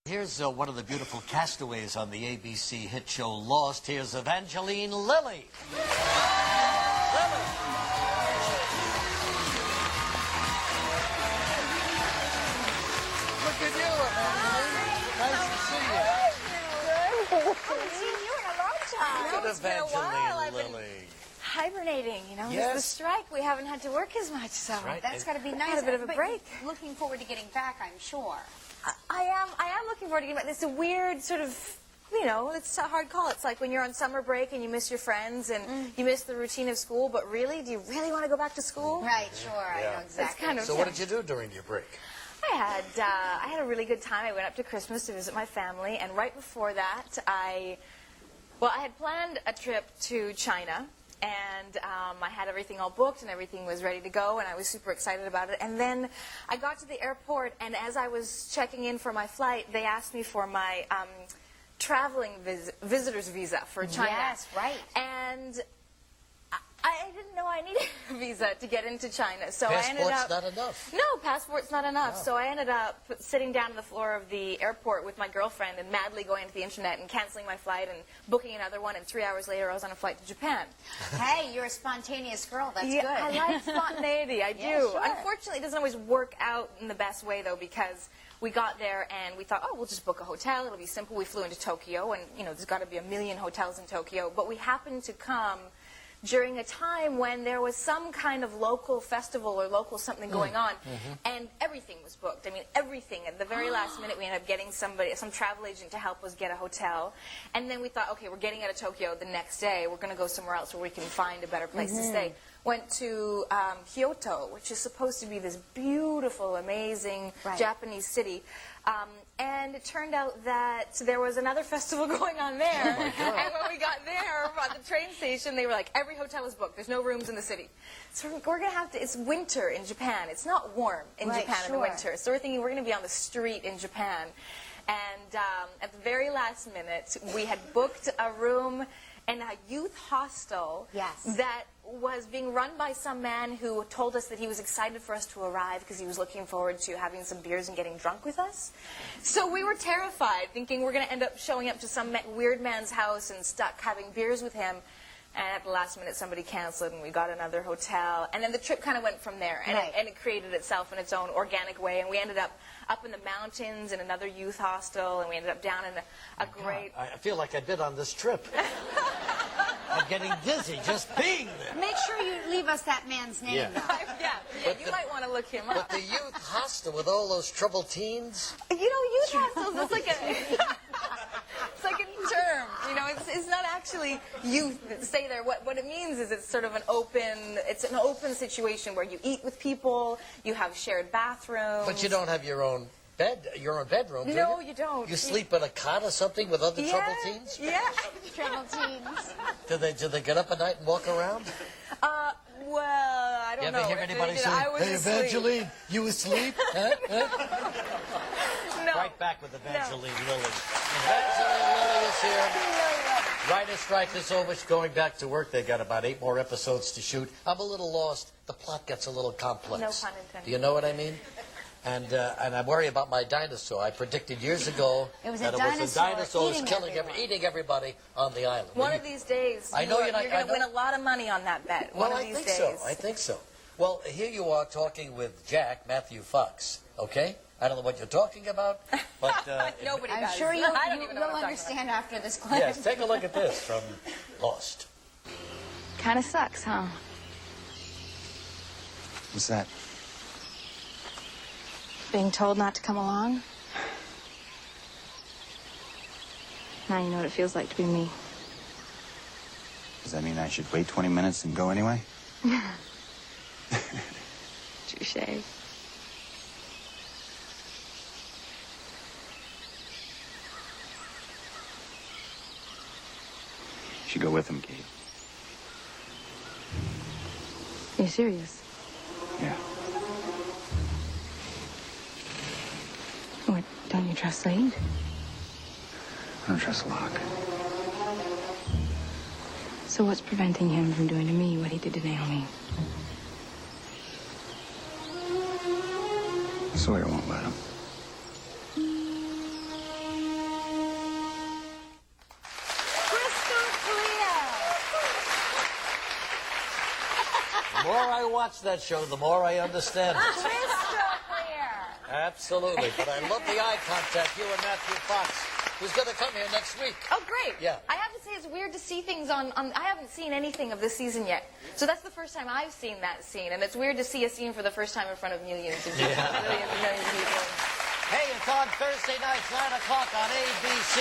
Here's one of the beautiful castaways on the ABC hit show Lost. Here's Evangeline Lilly. Lilly. Look at you, Evangeline. Nice to see you. Haven't seen you in a long time. Look at It's been a while. I've been Lilly. hibernating, you know. Yes. It's the strike. We haven't had to work as much, so right. That's got to be nice. had a bit of a But break. Looking forward to getting back, I'm sure. I am looking forward to getting back. It's a weird sort of, you know, it's a hard call. It's like when you're on summer break and you miss your friends and you miss the routine of school, but really, do you really want to go back to school? Right, sure. I know exactly. It's kind of, So what did you do during your break? I had a really good time. I went up to Christmas to visit my family, and right before that, I had planned a trip to China, and I had everything all booked, and everything was ready to go, and I was super excited about it. And then I got to the airport, and as I was checking in for my flight, they asked me for my traveling visitor's visa for China. Yes, right. And I didn't know I needed a visa to get into China, so I ended Passport's up... not enough. No, passport's not enough. No. So I ended up sitting down on the floor of the airport with my girlfriend and madly going to the internet and canceling my flight and booking another one, and 3 hours later I was on a flight to Japan. Hey, you're a spontaneous girl. That's Yeah, good. I like spontaneity. I do. Yeah, sure. Unfortunately, it doesn't always work out in the best way, though, because we got there and we thought, oh, we'll just book a hotel. It'll be simple. We flew into Tokyo, and, you know, there's got to be a million hotels in Tokyo. But we happened to come during a time when there was some kind of local festival or local something going on, and everything was booked. I mean, everything. At the very last minute, we ended up getting some travel agent to help us get a hotel, and then we thought, okay, we're getting out of Tokyo the next day. We're going to go somewhere else where we can find a better place to stay. Went to Kyoto, which is supposed to be this beautiful, amazing Japanese city. And it turned out that there was another festival going on there. And when we got there at the train station, they were like, every hotel is booked. There's no rooms in the city. So we're going to have to, it's winter in Japan. It's not warm in Japan in the winter. So we're thinking we're going to be on the street in Japan. And at the very last minute, we had booked a room in a youth hostel that was being run by some man who told us that he was excited for us to arrive because he was looking forward to having some beers and getting drunk with us. So we were terrified, thinking we're going to end up showing up to some weird man's house and stuck having beers with him. And at the last minute, somebody canceled, and we got another hotel. And then the trip kind of went from there, and, it created itself in its own organic way. And we ended up in the mountains in another youth hostel, and we ended up down in a great... I feel like I've been on this trip. I'm getting dizzy just being there. Make sure you leave us that man's name, though. Yeah, you might want to look him up. But the youth hostel with all those troubled teens? You know, youth hostels, it's like it's like a term. You know, it's not actually youth that stay there. What it means is it's sort of an open situation where you eat with people, you have shared bathrooms. But you don't have your own bedroom, do you? No, you don't. You sleep in a cot or something with other troubled teens? Yeah. Troubled teens. Do they get up at night and walk around? Well, I don't know. You ever hear anybody say, hey, Evangeline, you asleep? Huh? No. Right back with Evangeline Lilly. Evangeline Lilly is here. Writer's strike is over. She's going back to work. They got about 8 more episodes to shoot. I'm a little lost. The plot gets a little complex. No pun intended. Do you know what I mean? And I worry about my dinosaur. I predicted years ago that it was a dinosaur eating everybody on the island. One of these days, I know you're going to win a lot of money on that bet. Well, One of these days. I think so. Well, here you are talking with Jack, Matthew Fox, okay? I don't know what you're talking about, but... Nobody I'm does. sure I don't even know you'll what I'm understand after this clip. Yes, take a look at this from Lost. Kind of sucks, huh? What's that? Being told not to come along. Now you know what it feels like to be me. Does that mean I should wait 20 minutes and go anyway? Touché. You should go with him, Kate. Are you serious? Yeah. What, don't you trust Slade? I don't trust Locke. So what's preventing him from doing to me what he did to Naomi? Sawyer won't let him. The more I watch that show, the more I understand it. Crystal clear. Absolutely. But I love the eye contact, you and Matthew Fox, who's going to come here next week. Oh, great. Yeah. I have to say, it's weird to see things on I haven't seen anything of this season yet. So that's the first time I've seen that scene. And it's weird to see a scene for the first time in front of millions of people. Millions and millions of people. Hey, it's on Thursday nights, 9 o'clock on ABC.